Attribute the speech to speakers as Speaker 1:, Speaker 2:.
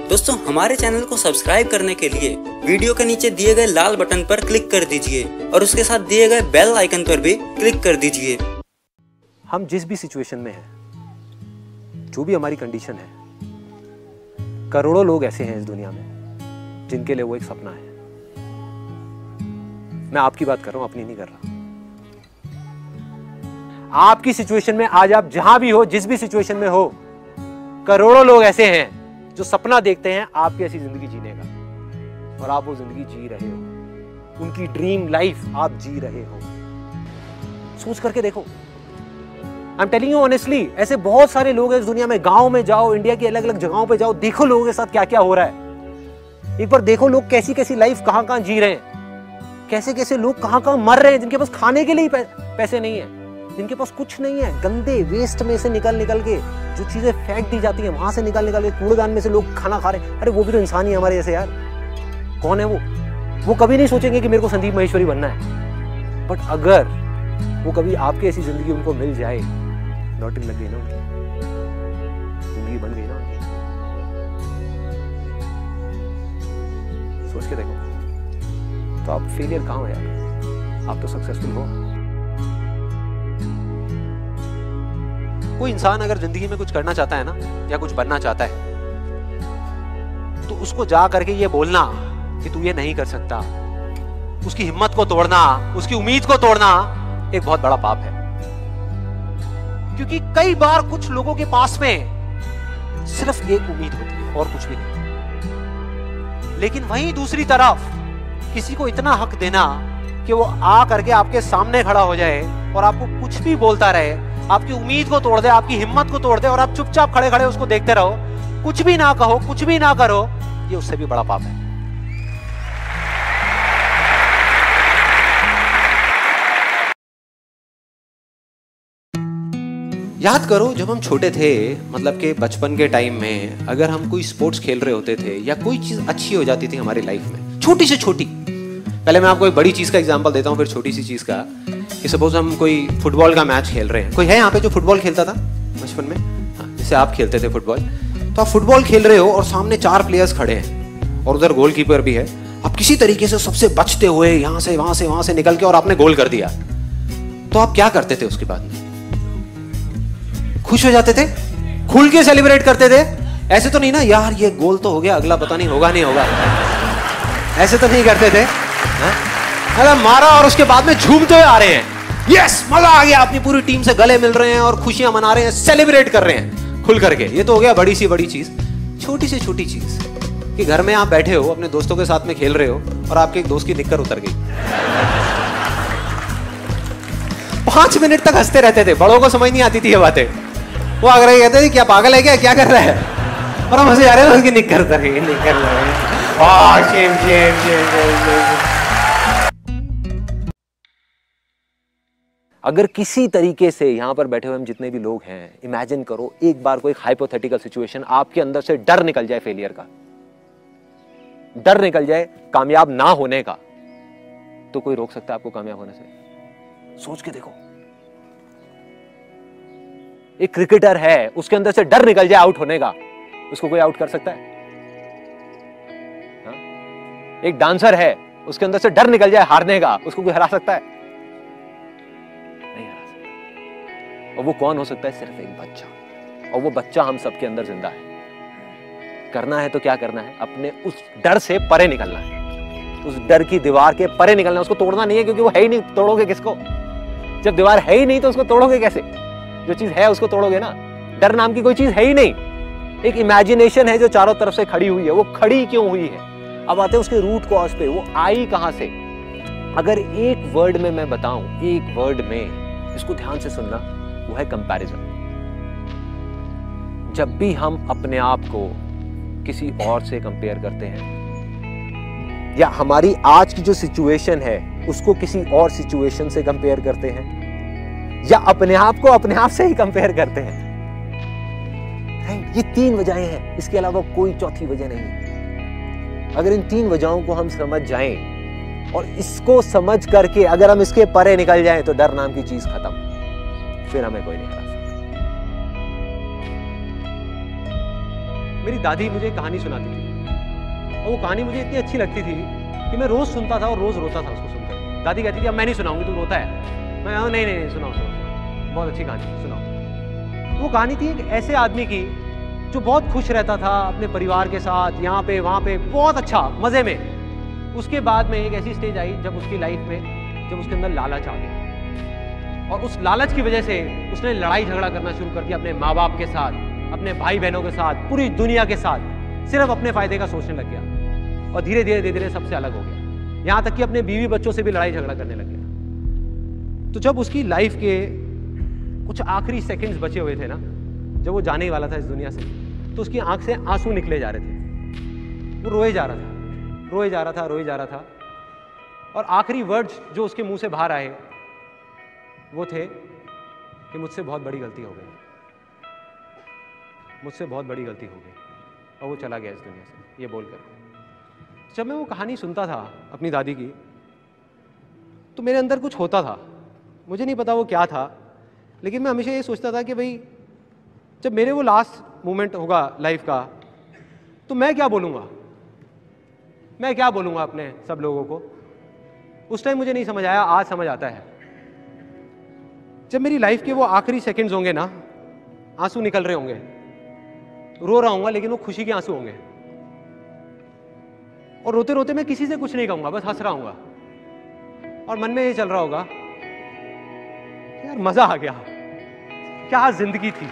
Speaker 1: दोस्तों हमारे चैनल को सब्सक्राइब करने के लिए वीडियो के नीचे दिए गए लाल बटन पर क्लिक कर दीजिए और उसके साथ दिए गए बेल आइकन पर भी क्लिक कर दीजिए।
Speaker 2: हम जिस भी सिचुएशन में हैं, जो भी हमारी कंडीशन है, करोड़ों लोग ऐसे हैं इस दुनिया में जिनके लिए वो एक सपना है। मैं आपकी बात कर रहा हूं, अपनी नहीं कर रहा। आपकी सिचुएशन में आज आप जहां भी हो, जिस भी सिचुएशन में हो, करोड़ों लोग ऐसे हैं जो सपना देखते हैं आपकी ऐसी जिंदगी जीने का, और आप वो जिंदगी जी रहे हो। उनकी ड्रीम लाइफ आप जी रहे हो। सोच करके देखो। I am telling you honestly, ऐसे बहुत सारे लोग हैं इस दुनिया में। गांव में जाओ, इंडिया की अलग अलग जगहों पे जाओ, देखो लोगों के साथ क्या क्या हो रहा है। एक बार देखो लोग कैसी कैसी लाइफ कहां कहां जी रहे हैं, कैसे कैसे लोग कहां कहां मर रहे हैं, जिनके पास खाने के लिए पैसे नहीं है, जिनके पास कुछ नहीं है। गंदे वेस्ट में से निकल निकल के जो चीजें फेंक दी जाती हैं, वहां से निकल निकल के कूड़ेदान में से लोग खाना खा रहे हैं। अरे वो भी तो इंसान ही हमारे जैसे यार। कौन है वो कभी नहीं सोचेंगे कि मेरे को संदीप महेश्वरी बनना है। बट अगर वो कभी आपकी ऐसी जिंदगी उनको मिल जाए, लॉटरी लग गई ना उनकी, जिंदगी बन गई ना उनकी। सोच के देखो, तो आप फेलियर कहां हो यार? आप तो सक्सेसफुल हो। कोई इंसान अगर जिंदगी में कुछ करना चाहता है ना, या कुछ बनना चाहता है, तो उसको जा करके ये बोलना कि तू ये नहीं कर सकता, उसकी हिम्मत को तोड़ना, उसकी उम्मीद को तोड़ना एक बहुत बड़ा पाप है। क्योंकि कई बार कुछ लोगों के पास में सिर्फ एक उम्मीद होती है और कुछ भी नहीं। लेकिन वहीं दूसरी तरफ किसी को इतना हक देना कि वो आ करके आपके सामने खड़ा हो जाए और आपको कुछ भी बोलता रहे, आपकी उम्मीद को तोड़ दे, आपकी हिम्मत को तोड़ दे, और आप चुपचाप खड़े खड़े उसको देखते रहो, कुछ भी ना कहो, कुछ भी ना करो, ये उससे भी बड़ा पाप है। याद करो, जब हम छोटे थे, मतलब कि बचपन के टाइम में, अगर हम कोई स्पोर्ट्स खेल रहे होते थे या कोई चीज अच्छी हो जाती थी हमारी लाइफ में, छोटी से छोटी। पहले मैं आपको एक बड़ी चीज का एग्जांपल देता हूँ, फिर छोटी सी चीज का। कि सपोज हम कोई फुटबॉल का मैच खेल रहे हैं। कोई है यहाँ पे जो फुटबॉल खेलता था बचपन में? हाँ, जैसे आप खेलते थे फुटबॉल। तो आप फुटबॉल खेल रहे हो और सामने 4 प्लेयर्स खड़े हैं और उधर गोलकीपर भी है। आप किसी तरीके से सबसे बचते हुए यहाँ से वहां से निकल के और आपने गोल कर दिया। तो आप क्या करते थे उसके बाद में? खुश हो जाते थे, खुल के सेलिब्रेट करते थे। ऐसे तो नहीं ना, यार ये गोल तो हो गया, अगला पता नहीं होगा नहीं होगा, ऐसे तो नहीं करते थे। अरे मारा और उसके बाद में झूमते हुए आ रहे हैं, यस मजा आ गया, अपनी पूरी टीम से गले मिल रहे हैं और खुशियां मना रहे हैं, सेलिब्रेट कर रहे हैं खुल करके। ये तो हो गया बड़ी सी बड़ी चीज। छोटी से छोटी चीज कि घर में आप बैठे हो, अपने दोस्तों के साथ में खेल रहे हो और आपके एक दोस्त की निक्कर उतर गई। 5 मिनट तक हंसते रहते थे, बड़ों को समझ नहीं आती थी ये बातें। वो आगे कहते थे क्या पागल है क्या कर रहा है, और हम हंसे जा रहे हैं, उसकी निक्कर उतर गई, निक्कर अगर किसी तरीके से यहां पर बैठे हुए हम जितने भी लोग हैं, इमेजिन करो एक बार कोई हाइपोथेटिकल सिचुएशन, आपके अंदर से डर निकल जाए फेलियर का, डर निकल जाए कामयाब ना होने का, तो कोई रोक सकता है आपको कामयाब होने से? सोच के देखो। एक क्रिकेटर है, उसके अंदर से डर निकल जाए आउट होने का, उसको कोई आउट कर सकता है? हाँ? एक डांसर है, उसके अंदर से डर निकल जाए हारने का, उसको कोई हरा सकता है? नहीं हरा सकता। और वो कौन हो सकता है? सिर्फ एक बच्चा। और वो बच्चा हम सबके अंदर जिंदा है। करना है तो क्या करना है? अपने उस डर से परे निकलना है, उस डर की दीवार के परे निकलना है। उसको तोड़ना नहीं है, क्योंकि वो है ही नहीं, तोड़ोगे किसको? जब दीवार है ही नहीं तो उसको तोड़ोगे कैसे? जो चीज है उसको तोड़ोगे ना। डर नाम की कोई चीज है ही नहीं, एक इमेजिनेशन है जो चारों तरफ से खड़ी हुई है। वो खड़ी क्यों हुई है? अब आते हैं उसके रूट कॉज पे, वो आई कहां से? अगर एक वर्ड में मैं बताऊं, एक वर्ड में, इसको ध्यान से सुनना, वो है कंपैरिजन। जब भी हम अपने आप को किसी और से कंपेयर करते हैं, या हमारी आज की जो सिचुएशन है उसको किसी और सिचुएशन से कंपेयर करते हैं, या अपने आप को अपने आप से ही कंपेयर करते हैं, ये 3 वजहें हैं, इसके अलावा कोई चौथी वजह नहीं है। अगर इन 3 वजहों को हम समझ जाएं और इसको समझ करके अगर हम इसके परे निकल जाएं, तो डर नाम की चीज खत्म, फिर हमें कोई नहीं हरा सकता। मेरी दादी मुझे एक कहानी सुनाती थी और वो कहानी मुझे इतनी अच्छी लगती थी कि मैं रोज सुनता था और रोज रोता था उसको सुनकर। दादी कहती थी अब मैं नहीं सुनाऊंगी, तू रोता है। मैं कहा नहीं सुनाओ, बहुत अच्छी कहानी सुनाओ। वो कहानी थी एक ऐसे आदमी की जो बहुत खुश रहता था अपने परिवार के साथ, यहाँ पे वहाँ पे, बहुत अच्छा मजे में। उसके बाद में एक ऐसी स्टेज आई जब उसकी लाइफ में जब उसके अंदर लालच आ गया और उस लालच की वजह से उसने लड़ाई झगड़ा करना शुरू कर दिया अपने माँ बाप के साथ, अपने भाई बहनों के साथ, पूरी दुनिया के साथ। सिर्फ अपने फायदे का सोचने लग गया और धीरे धीरे सबसे अलग हो गया, यहाँ तक कि अपने बीवी बच्चों से भी लड़ाई झगड़ा करने लग गया। तो जब उसकी लाइफ के कुछ आखिरी सेकंड्स बचे हुए थे ना, जब वो जाने ही वाला था इस दुनिया से, तो उसकी आंख से आंसू निकले जा रहे थे। वो रोए जा रहा था और आखिरी वर्ड्स जो उसके मुंह से बाहर आए वो थे कि मुझसे बहुत बड़ी गलती हो गई, मुझसे बहुत बड़ी गलती हो गई। और वो चला गया इस दुनिया से ये बोलकर। जब मैं वो कहानी सुनता था अपनी दादी की, तो मेरे अंदर कुछ होता था, मुझे नहीं पता वो क्या था, लेकिन मैं हमेशा ये सोचता था कि भाई जब मेरे वो लास्ट मोमेंट होगा लाइफ का, तो मैं क्या बोलूँगा अपने सब लोगों को। उस टाइम मुझे नहीं समझ आया, आज समझ आता है। जब मेरी लाइफ के वो आखिरी सेकंड्स होंगे ना, आंसू निकल रहे होंगे, रो रहा हूँगा लेकिन वो खुशी के आंसू होंगे, और रोते रोते मैं किसी से कुछ नहीं कहूँगा, बस हंस रहा हूँगा और मन में ये चल रहा होगा यार मजा आ गया, क्या जिंदगी थी।